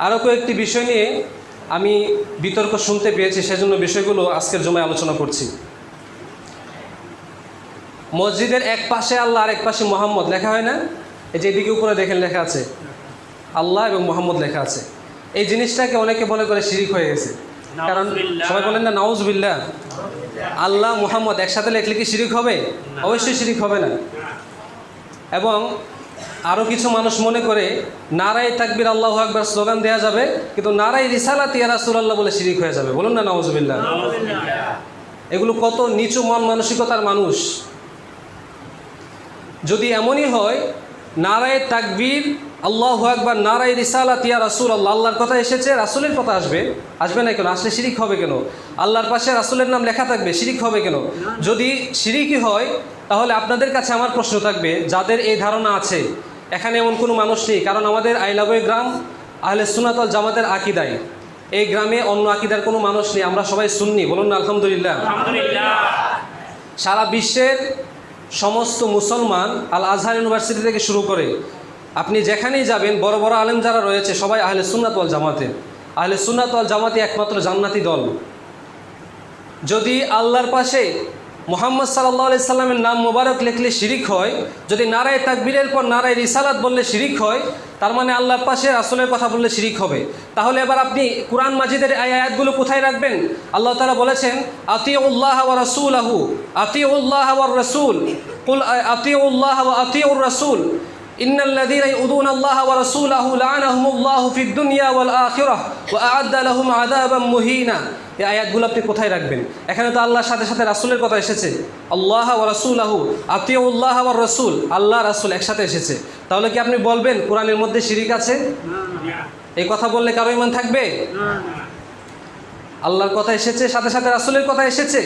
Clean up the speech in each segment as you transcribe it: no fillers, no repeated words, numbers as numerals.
আরও কয়েকটি বিষয় নিয়ে আমি বিতর্ক শুনতে পেয়েছি, সেজন্য বিষয়গুলো আজকের জমায় আলোচনা করছি। মসজিদের এক পাশে আল্লাহ আর এক পাশে মোহাম্মদ লেখা হয় না? এই যে এদিকে উপরে দেখেন লেখা আছে আল্লাহ এবং মোহাম্মদ লেখা আছে। এই জিনিসটাকে অনেকে মনে করে শিরিক হয়ে গেছে, কারণ সবাই বলেন না নাউজুবিল্লাহ। আল্লাহ মোহাম্মদ একসাথে লেখলে কি শিরিক হবে? অবশ্যই শিরিক হবে না। এবং আরও কিছু মানুষ মনে করে নারায়ে তাকবীর আল্লাহু আকবার স্লোগান দেওয়া যাবে, কিন্তু নারায়ে রিসালাত ইয়া রাসূলুল্লাহ বলে শিরিক হয়ে যাবে। বলুন না নাউজুবিল্লাহ। এগুলো কত নিচু মন মানসিকতার মানুষ। যদি এমনই হয় নারায়ে তাকবীর আল্লাহু আকবার নারায়ে রিসালাত ইয়া রাসূলুল্লাহ, আল্লাহর কথা এসেছে, রাসূলের কথা আসবে না কেন? আসলে শিরিক হবে কেন? আল্লাহর পাশে রাসূলের নাম লেখা থাকবে, শিরিক হবে কেন? যদি শিরিকই হয় তাহলে আপনাদের কাছে আমার প্রশ্ন থাকবে, যাদের এই ধারণা আছে এখানে এমন কোনো মানুষ নেই, কারণ আমাদের আইলাবই গ্রাম আহলে সুন্নাত ওয়াল জামাতের আকীদায় এই গ্রামে অন্য আকীদার কোনো মানুষ নেই, আমরা সবাই সুন্নি। বলুন না আলহামদুলিল্লাহ। সারা বিশ্বের সমস্ত মুসলমান আল আজহার ইউনিভার্সিটি থেকে শুরু করে আপনি যেখানেই যাবেন বড় বড় আলেম যারা রয়েছে সবাই আহলে সুন্নাত ওয়াল জামাতের। আহলে সুন্নাত ওয়াল জামাতি একমাত্র জান্নাতি দল। যদি আল্লাহর পাশে মুহাম্মদ সাল্লাল্লাহু আলাইহি সাল্লামের নাম মোবারক লিখলে শিরিক হয়, যদি নারায়ে তাকবীরের পর নারায়ে রিসালাত বললে শিরিক হয়, তার মানে আল্লাহর পাশে রাসূলের কথা বললে শিরিক হবে। তাহলে এবার আপনি কুরআন মাজিদের এই আয়াতগুলো কোথায় রাখবেন? আল্লাহ তাআলা বলেছেন আতিউল্লাহ ওয়া রাসূলাহু, আতিউল্লাহ ওয়ার রাসূল, কুল আতিউল্লাহ ওয়া আতিউর রাসূল, ইন্নাল্লাযীনা ইউযুনা আল্লাহ ওয়া রাসূলাহু লা'নাহুমুল্লাহু ফিদ দুনিয়া ওয়াল আখিরাহ ওয়া আ'আদ্দা লাহুম আযাবাম মুহিনা। এই আয়াতগুলো আপনি কোথায় রাখবেন? এখানে তো আল্লাহর সাথে সাথে রাসূলের কথা এসেছে, আল্লাহ ওয়া রাসূলাহু, আতিউল্লাহ ওয়ার রাসূল, আল্লাহ রাসূল একসাথে এসেছে। তাহলে কি আপনি বলবেন কোরআনের মধ্যে শিরিক আছে? এই কথা বললে কারো ঈমান থাকবে? আল্লাহর কথা এসেছে, সাথে সাথে রাসূলের কথা এসেছে,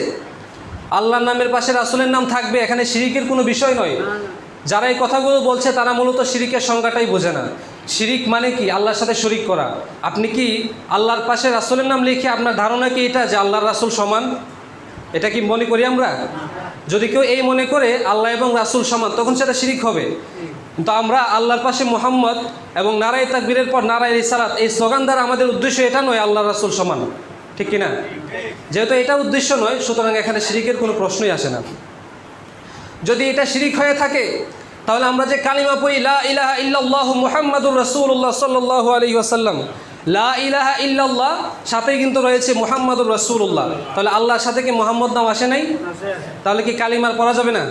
আল্লাহর নামের পাশে রাসূলের নাম থাকবে, এখানে শিরিকের কোনো বিষয় নয়। যারা এই কথাগুলো বলছে তারা মূলত শিরিকের সংজ্ঞাটাই বোঝে না। শিরিক মানে কি? আল্লাহর সাথে শরিক করা। আপনি কি আল্লাহর পাশে রাসূলের নাম লিখে আপনার ধারণা কি এটা যে আল্লাহর রাসূল সমান? এটা কি মনে করি আমরা? যদি কেউ এই মনে করে আল্লাহ এবং রাসূল সমান, তখন সেটা শিরিক হবে। কিন্তু আমরা আল্লাহর পাশে মুহাম্মদ এবং নারায়ে তাকবীরের পর নারায়ে রিসালাত এই স্লোগান দ্বারা আমাদের উদ্দেশ্য এটা নয় আল্লাহর রাসূল সমান, ঠিক কিনা? যেহেতু এটা উদ্দেশ্য নয়, সুতরাং এখানে শিরিকের কোনো প্রশ্নই আসে না। যদি এটা শিরিক হয়ে থাকে তাহলে আমরা যে কালিমা পড়ি লা ইলাহা ইল্লাল্লাহু মুহাম্মাদুর রাসূলুল্লাহ সাল্লাল্লাহু আলাইহি ওয়াসাল্লাম, লা ইলাহা ইল্লাল্লাহ সাথেই কিন্তু রয়েছে মুহাম্মাদুর রাসূলুল্লাহ, তাহলে আল্লাহর সাথে কি মুহাম্মদ নাম আসে নাই? তাহলে কি কালিমার পড়া যাবে না?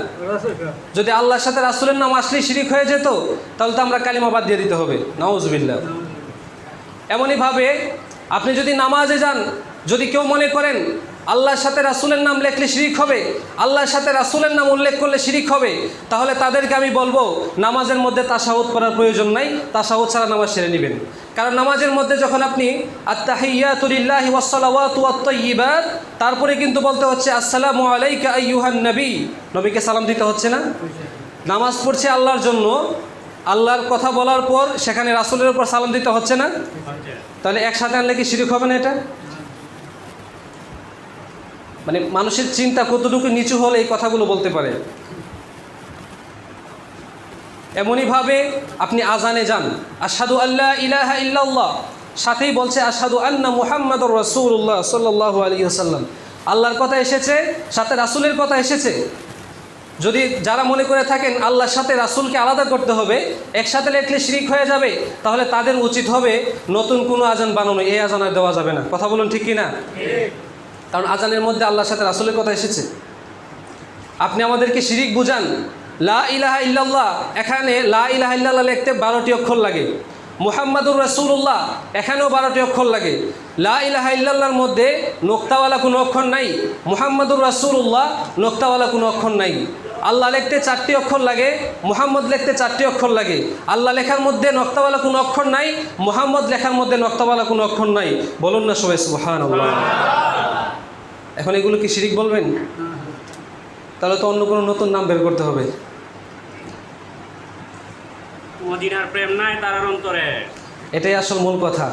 যদি আল্লাহর সাথে রাসূলের নাম আসলেই শিরিক হয়ে যেত তাহলে তো আমরা কালিমা বাদ দিয়ে দিতে হবে। নাউজুবিল্লাহ। এমনইভাবে আপনি যদি নামাজে যান, যদি কেউ মনে করেন আল্লাহর সাথে রাসূলের নাম লিখলে শিরিক হবে, আল্লাহর সাথে রাসূলের নাম উল্লেখ করলে শিরিক হবে, তাহলে তাদেরকে আমি বলবো নামাজের মধ্যে তাশাহুদ করার প্রয়োজন নাই, তাশাহুদ ছাড়া নামাজ সেরে নেবেন। কারণ নামাজের মধ্যে যখন আপনি আত-তাহিয়াতু লিল্লাহি ওয়াস সালাওয়াতু ওয়াত তাইয়্যিবাত, তারপরে কিন্তু বলতে হচ্ছে আসসালামু আলাইকা আইয়ুহান নবী, নবীকে সালাম দিতে হচ্ছে না? নামাজ পড়ছে আল্লাহর জন্য, আল্লাহর কথা বলার পর সেখানে রাসূলের উপর সালাম দিতে হচ্ছে না? তাহলে একসাথে আনলে কি শিরিক হবে না? এটা মানে মানুষের চিন্তা কতটুকু নিচু হলে এই কথাগুলো বলতে পারে। এমনইভাবে আপনি আজানে যান, আশহাদু আল্লা ইলাহা ইল্লাল্লাহ, সাথেই বলছে আশহাদু আন্না মুহাম্মাদুর রাসূলুল্লাহ সাল্লাল্লাহু আলাইহি ওয়াসাল্লাম, আল্লাহর কথা এসেছে, সাথে রাসূলের কথা এসেছে। যদি যারা মনে করে থাকেন আল্লাহর সাথে রাসূলকে আলাদা করতে হবে, একসাথে লিখলে শিরিক হয়ে যাবে, তাহলে তাদের উচিত হবে নতুন কোনো আজান বানানো, এই আজান আর দেওয়া যাবে না। কথা বলুন ঠিক কি না? কারণ আজানের মধ্যে আল্লাহর সাথে রাসূলের কথা এসেছে। আপনি আমাদেরকে শিরিক বুঝান, লা ইলাহা ইল্লাল্লাহ, এখানে লা ইলাহা ইল্লাল্লাহ লিখতে 12টি অক্ষর লাগে, মুহাম্মাদুর রাসূলুল্লাহ এখানেও 12টি অক্ষর লাগে। লা ইলাহা ইল্লাল্লাহর মধ্যে নোক্তাওয়ালা কোনো অক্ষর নাই, মুহাম্মাদুর রাসূলুল্লাহ নোক্তাওয়ালা কোনো অক্ষর নাই। আল্লাহ লিখতে 4টি অক্ষর লাগে, মুহাম্মদ লিখতে 4টি অক্ষর লাগে। আল্লাহ লেখার মধ্যে নোক্তাওয়ালা কোনো অক্ষর নাই, মুহাম্মদ লেখার মধ্যে নোক্তাওয়ালা কোনো অক্ষর নাই। বলুন না সবাই সুবহানাল্লাহ। এখন এগুলো কি শিরিক বলবেন? তাহলে তো অন্য কোনো নতুন নাম বের করতে হবে। মদিনার প্রেম নাই তার অন্তরে, এটাই আসল মূল কথা।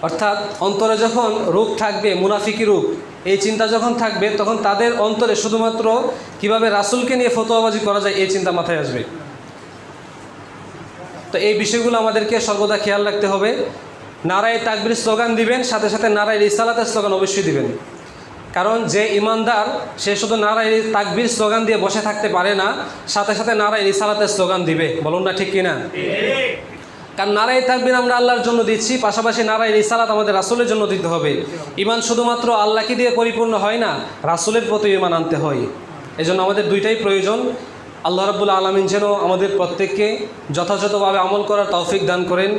অর্থাৎ অন্তরে যখন রূপ থাকবে মুনাফিকি রূপ, এই চিন্তা যখন থাকবে তখন তাদের অন্তরে শুধুমাত্র কিভাবে রাসূলকে নিয়ে ফতোয়াবাজি করা যায় এই চিন্তা মাথায় আসবে। তো এই বিষয়গুলো আমাদেরকে সর্বদা খেয়াল রাখতে হবে। নারায়ে তাকবীর স্লোগান দিবেন, সাথে সাথে নারায়ে রিসালাতের স্লোগান অবশ্যই দিবেন। কারণ যে ইমানদার সে শুধু নারায়ে তাকবীর স্লোগান দিয়ে বসে থাকতে পারে না, সাথে সাথে নারায়ে রিসালাতের স্লোগান দিবে। বলুন না ঠিক কিনা? কারণ নারায়ে তাকবীর আমরা আল্লাহর জন্য দিচ্ছি, পাশাপাশি নারায়ে রিসালাত আমাদের রাসূলের জন্য দিতে হবে। ঈমান শুধুমাত্র আল্লাহকে দিয়ে পরিপূর্ণ হয় না, রাসূলের প্রতি ঈমান আনতে হয়। এজন্য আমাদের দুইটাই প্রয়োজন। আল্লাহ রাব্বুল আলামিন যেন আমাদের প্রত্যেককে যথাযথভাবে আমল করার তৌফিক দান করেন।